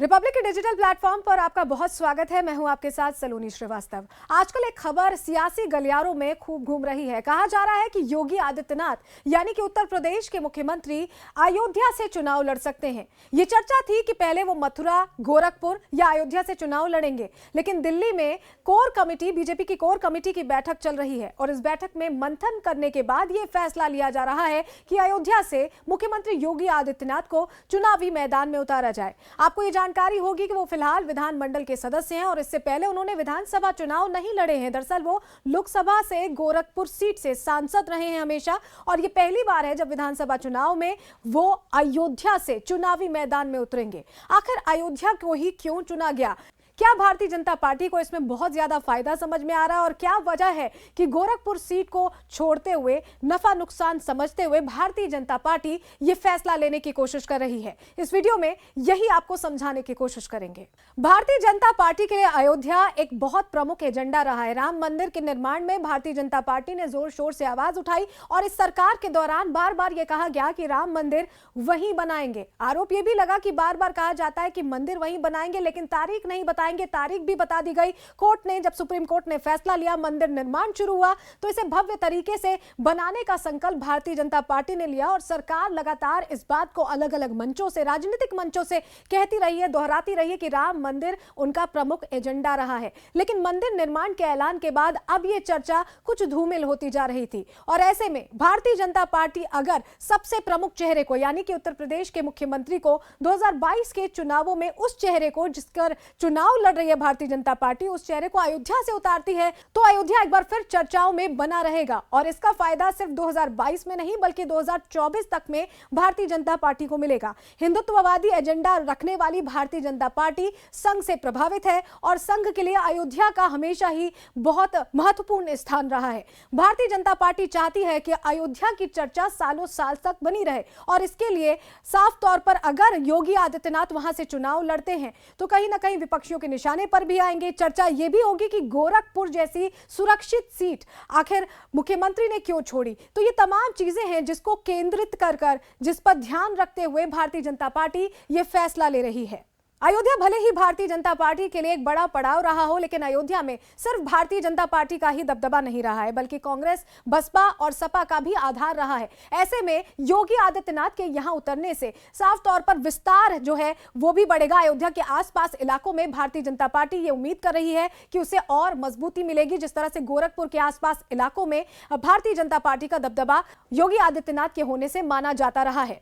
Republic के digital platform पर आपका बहुत स्वागत है। मैं हूं आपके साथ सलोनी श्रीवास्तव। आजकल एक खबर सियासी गलियारों में खूब घूम रही है। कहा जा रहा है कि योगी आदित्यनाथ यानी कि उत्तर प्रदेश के मुख्यमंत्री अयोध्या से चुनाव लड़ सकते हैं। ये चर्चा थी कि पहले वो मथुरा, गोरखपुर या अयोध्या से चुनाव लड़ेंगे, लेकिन दिल्ली में कोर कमेटी, बीजेपी की कोर कमेटी की बैठक चल रही है और इस बैठक में मंथन करने के बाद ये फैसला लिया जा रहा है कि अयोध्या से मुख्यमंत्री योगी आदित्यनाथ को चुनावी मैदान में उतारा जाए। आपको ये जानकारी होगी कि वो फिलहाल विधानमंडल के सदस्य हैं और इससे पहले उन्होंने विधानसभा चुनाव नहीं लड़े हैं। दरअसल वो लोकसभा से गोरखपुर सीट से सांसद रहे हैं हमेशा, और ये पहली बार है जब विधानसभा चुनाव में वो अयोध्या से चुनावी मैदान में उतरेंगे। आखिर अयोध्या को ही क्यों चुना गया? क्या भारतीय जनता पार्टी को इसमें बहुत ज्यादा फायदा समझ में आ रहा है और क्या वजह है कि गोरखपुर सीट को छोड़ते हुए, नफा नुकसान समझते हुए भारतीय जनता पार्टी ये फैसला लेने की कोशिश कर रही है? इस वीडियो में यही आपको समझाने की कोशिश करेंगे। भारतीय जनता पार्टी के लिए अयोध्या एक बहुत प्रमुख एजेंडा रहा है। राम मंदिर के निर्माण में भारतीय जनता पार्टी ने जोर शोर से आवाज उठाई और इस सरकार के दौरान बार बार यह कहा गया कि राम मंदिर वहीं बनाएंगे। आरोप यह भी लगा कि बार बार कहा जाता है कि मंदिर वहीं बनाएंगे, लेकिन तारीख नहीं बताएंगे। तारीख भी बता दी गई। कोर्ट ने, जब सुप्रीम कोर्ट ने फैसला लिया, मंदिर निर्माण शुरू हुआ, तो इसे भव्य तरीके से बनाने का संकल्प भारतीय जनता पार्टी ने लिया और सरकार लगातार इस बात को अलग अलग मंचों से, राजनीतिक मंचों से कहती रही है, दोहराती रही है कि राम मंदिर उनका प्रमुख एजेंडा रहा है। लेकिन मंदिर निर्माण के ऐलान के बाद अब यह चर्चा कुछ धूमिल होती जा रही थी और ऐसे में भारतीय जनता पार्टी अगर सबसे प्रमुख चेहरे को, यानी कि उत्तर प्रदेश के मुख्यमंत्री को 2022 के चुनावों में उस चेहरे को जिसका चुनाव लड़ रही है भारतीय जनता पार्टी, उस चेहरे को अयोध्या से उतारती है, तो अयोध्या एक बार फिर चर्चाओं में बना रहेगा और इसका फायदा सिर्फ 2022 में नहीं बल्कि 2024 तक में भारतीय जनता पार्टी को मिलेगा। हिंदुत्ववादी एजेंडा रखने वाली भारतीय जनता पार्टी संघ से प्रभावित है और संघ के लिए अयोध्या का हमेशा ही बहुत महत्वपूर्ण स्थान रहा है। भारतीय जनता पार्टी चाहती है कि अयोध्या की चर्चा सालों साल तक बनी रहे और इसके लिए साफ तौर पर अगर योगी आदित्यनाथ वहां से चुनाव लड़ते हैं तो कहीं ना कहीं विपक्षियों के निशाने पर भी आएंगे। चर्चा यह भी होगी कि गोरखपुर जैसी सुरक्षित सीट आखिर मुख्यमंत्री ने क्यों छोड़ी। तो ये तमाम चीजें हैं जिसको केंद्रित कर जिस पर ध्यान रखते हुए भारतीय जनता पार्टी ये फैसला ले रही है। अयोध्या भले ही भारतीय जनता पार्टी के लिए एक बड़ा पड़ाव रहा हो, लेकिन अयोध्या में सिर्फ भारतीय जनता पार्टी का ही दबदबा नहीं रहा है बल्कि कांग्रेस, बसपा और सपा का भी आधार रहा है। ऐसे में योगी आदित्यनाथ के यहां उतरने से साफ तौर पर विस्तार जो है वो भी बढ़ेगा। अयोध्या के आसपास इलाकों में भारतीय जनता पार्टी ये उम्मीद कर रही है कि उसे और मजबूती मिलेगी। जिस तरह से गोरखपुर के आसपास इलाकों में भारतीय जनता पार्टी का दबदबा योगी आदित्यनाथ के होने से माना जाता रहा है।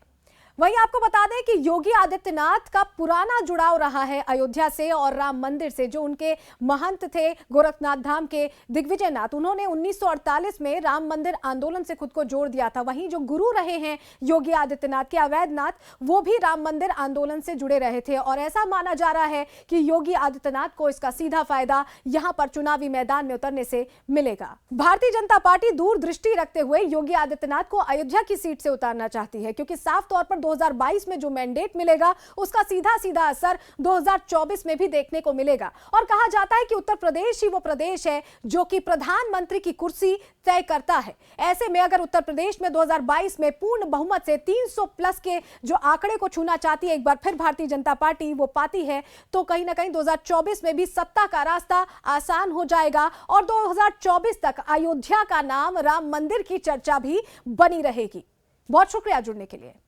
वहीं आपको बता दें कि योगी आदित्यनाथ का पुराना जुड़ाव रहा है अयोध्या से और राम मंदिर से। जो उनके महंत थे गोरखनाथ धाम के दिग्विजयनाथ, उन्होंने 1948 में राम मंदिर आंदोलन से खुद को जोड़ दिया था। वहीं जो गुरु रहे हैं योगी आदित्यनाथ के, अवैधनाथ, वो भी राम मंदिर आंदोलन से जुड़े रहे थे और ऐसा माना जा रहा है कि योगी आदित्यनाथ को इसका सीधा फायदा यहां पर चुनावी मैदान में उतरने से मिलेगा। भारतीय जनता पार्टी दूरदृष्टि रखते हुए योगी आदित्यनाथ को अयोध्या की सीट से उतारना चाहती है, क्योंकि साफ तौर पर 2022 में जो मैंडेट मिलेगा उसका सीधा सीधा असर 2024 में भी देखने को मिलेगा। और कहा जाता है कि उत्तर प्रदेश ही वो प्रदेश है जो कि प्रधानमंत्री की कुर्सी तय करता है। ऐसे में अगर उत्तर प्रदेश में 2022 में पूर्ण बहुमत से 300 प्लस के जो आंकड़े को छूना चाहती है एक बार फिर भारतीय जनता पार्टी, वो पाती है, तो कहीं ना कहीं 2024 में भी सत्ता का रास्ता आसान हो जाएगा और 2024 तक अयोध्या का नाम, राम मंदिर की चर्चा भी बनी रहेगी। बहुत शुक्रिया जुड़ने के लिए।